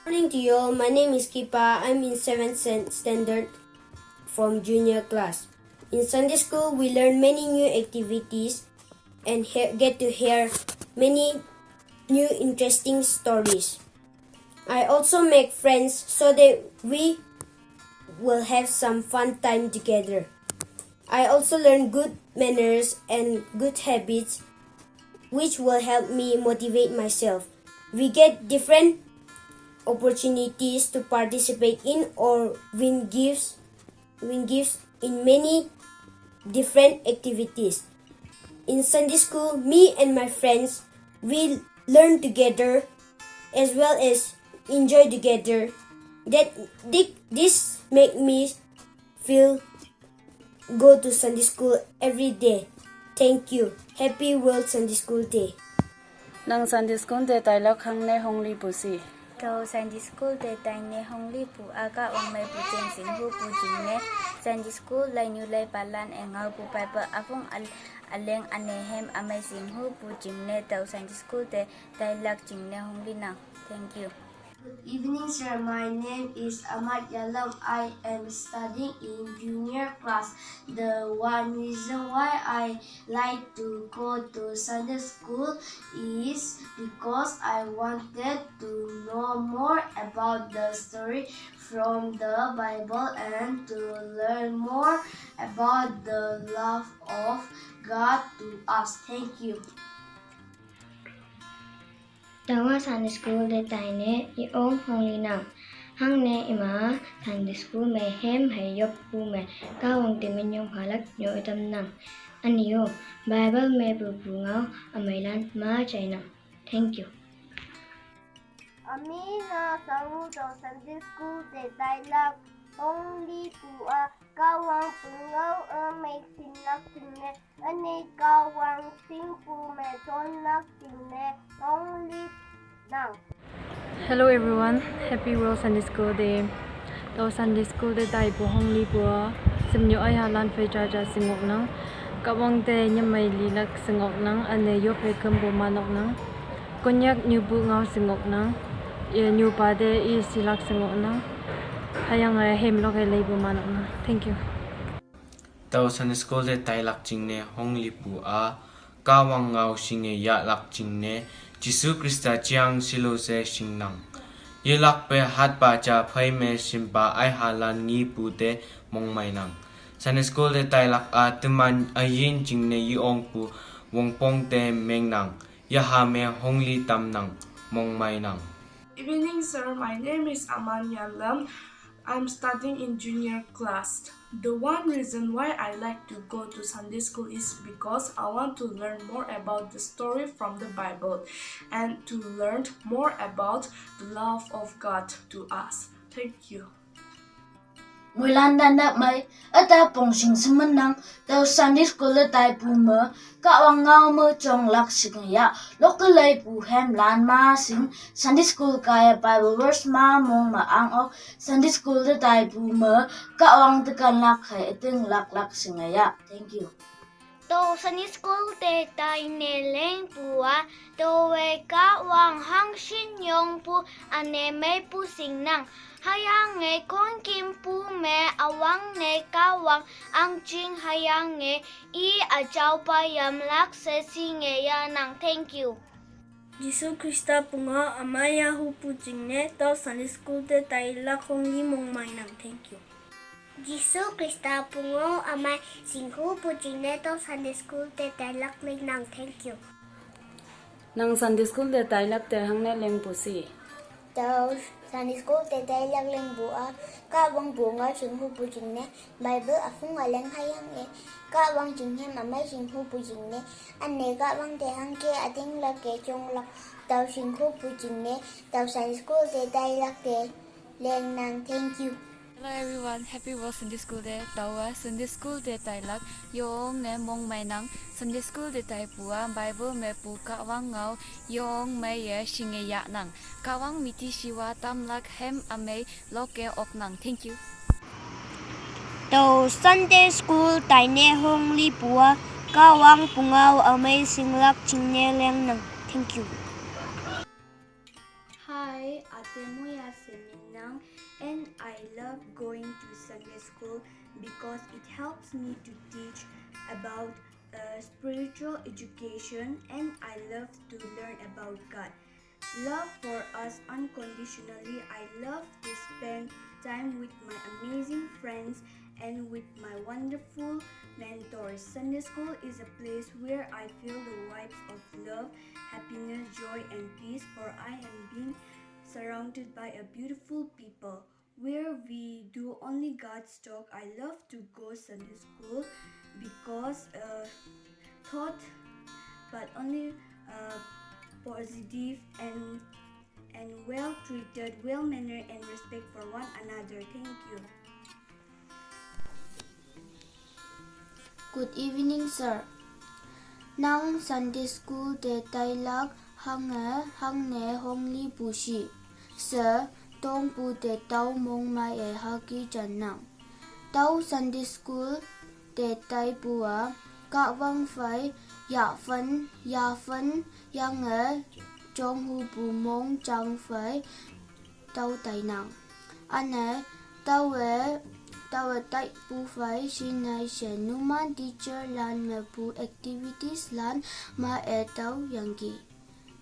Morning to you all. My name is Kipa. I'm in 7th standard from junior class. In Sunday school, we learn many new activities and get to hear many new interesting stories. I also make friends so that we will have some fun time together. I also learn good manners and good habits which will help me motivate myself. We get different opportunities to participate in or win gifts in many different activities. In Sunday school, me and my friends we learn together as well as enjoy together. This make me feel go to Sunday school every day. Thank you. Happy World Sunday School Day. Nang Sunday school de tai lak hang ne hong li pu si. Tàu Sunday school de tai ne hong li pu aga ong mai pu chen sing hu pu jing ne Sunday school lai nyu lai palan e ngau pu pai pa afung aleng ane hem amai sing hu pu jing ne tàu Sunday school de tai lak jing ne hong li na. Thank you. Good evening, sir. My name is Ahmad Yalam. I am studying in junior class. The one reason why I like to go to Sunday school is because I wanted to know more about the story from the Bible and to learn more about the love of God to us. Thank you. Tawa Sunday School de taine I ong hongli nang hang ne ima Sunday School me hem hay yop pu me ka ong timin yong halak nyo itam nang aniyo Bible me pu ngao amailan ma chay nang. Thank you. Amina sangu to Sunday School de dialogue only to a kawang pungao make sinak sine ane kawang sing pu me tonak sine only now. Hello everyone, happy World Sunday School Day. Tàu Sunday School Day tại bu hong li bua sim nyo ai halan fe cha cha singok nang kawang te nyamai li lak singok nang ane yo pe kem bu manok nang konyak nyu bu ngao singok nang ye nyu pa de I silak singok nang hayang hem lo ke lei bu manok nang. Thank you. Tàu Sunday School Day tai lak jing ne hong li pu a kawang ngao singe ya lak jing ne Jisu Krista chiang silo se sing nang ye lak pe hat pa cha phai me simpa ai halan ngi pu te mong mai nang Sunday School de tai lak a tuman a yin jing ne yi ong pu wong pong te meng nang ya ha me hong li tam nang mong mai nang. Evening, sir. My name is Aman Yalam. I'm studying in junior class. The one reason why I like to go to Sunday school is because I want to learn more about the story from the Bible and to learn more about the love of God to us. Thank you. Mulan danda mai ata pong sing semenang tau Sunday school tai pu me ka wang ngau me chong lak sing ya lokalai pu hem lan ma sing Sunday school kaya Bible verse ma mong ma ang of Sunday school tai pu me ka wang tekan lak hai ting lak sing ya. Thank you. To Sunday School de tai ne leng pua to we ka wang hang shin yong pu ane me pu sing nang hayang e kon kim pu me awang ne ka wang ang ching hayang e I a chau pa yam lak se sing e ya nang. Thank you. Jisu Krista punga amaya hu pu jing ne to Sunday School de tai lak hong li mong mai nang. Thank you. Jisu Krista pungo amay singhu pu jing ne to Sunday School de tai lak ling nang. Thank you. Nang Sunday school de tai lak te hang ne leng pu si. Tàu Sunday school de tai lak leng bu a ka wang bu ngao sing hu pu jing ne Bible afung aleng hayang e ka wang jing hem amai sing hu pu jing ne ane ka wang te hang ke ating lak ke chong lak tàu sing hu pu jing ne tàu Sunday school de tai lak te leng nang. Thank you. Hello everyone, happy World Sunday School Day. Tawa Sunday School Day tai lak yong ne mong mai nang Sunday School Day tai pua Bible me pu ka wang ngao yong mai ye shinge ya nang ka wang miti shiwa tam lak hem amei loke ok nang. Thank you. To Sunday School tai ne hong li pua ka wang pungao amazing lak ching ne leng nang. Thank you. Hi, Ate Moya Seminang, and I love going to Sunday school because it helps me to teach about spiritual education, and I love to learn about God. Love for us unconditionally. I love to spend time with my amazing friends and with my wonderful mentors. Sunday school is a place where I feel the vibes of love, happiness, joy, and peace, for I am being surrounded by a beautiful people where we do only God's talk. I love to go Sunday school because thought but only positive and well treated, well mannered, and respect for one another. Thank you. Good evening, sir. Nang Sunday school de tailak hange hangne hongli bushi. Sir, tong pu de tau mong mai e haki janang. Tau Sunday school de tai bua ka wang fai ya phân yang trong hu bu mong chang fai tau tai nang. Ane tau tai pu fai sinai shen numan teacher lan me pu activities lan ma e tau yangi.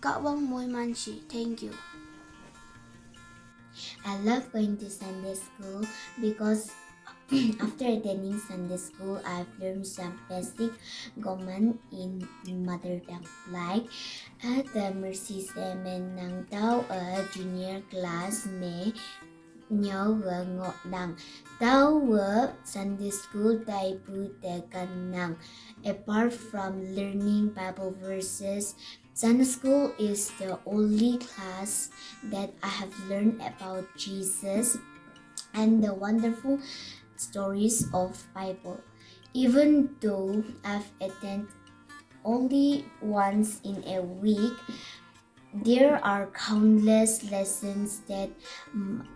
Ka wang moy man si. Thank you. I love going to Sunday school because after attending Sunday school, I've learned some basic command in mother tongue, like the mercy semen nang tao ở junior class में nhớ vợ ngọt đằng tao vợ Sunday school tay pu te kan nang. Apart from learning Bible verses, Sunday school is the only class that I have learned about Jesus and the wonderful stories of Bible. Even though I've attended only once in a week, there are countless lessons that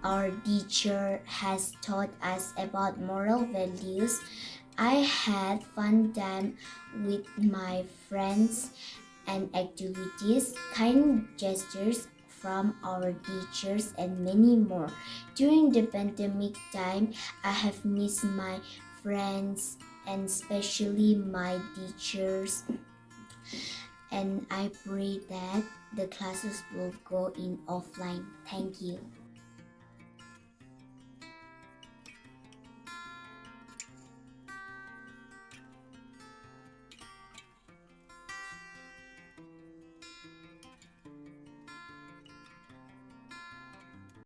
our teacher has taught us about moral values. I had fun time with my friends and activities, kind gestures from our teachers, and many more. During the pandemic time, I have missed my friends and especially my teachers, and I pray that the classes will go in offline. Thank you.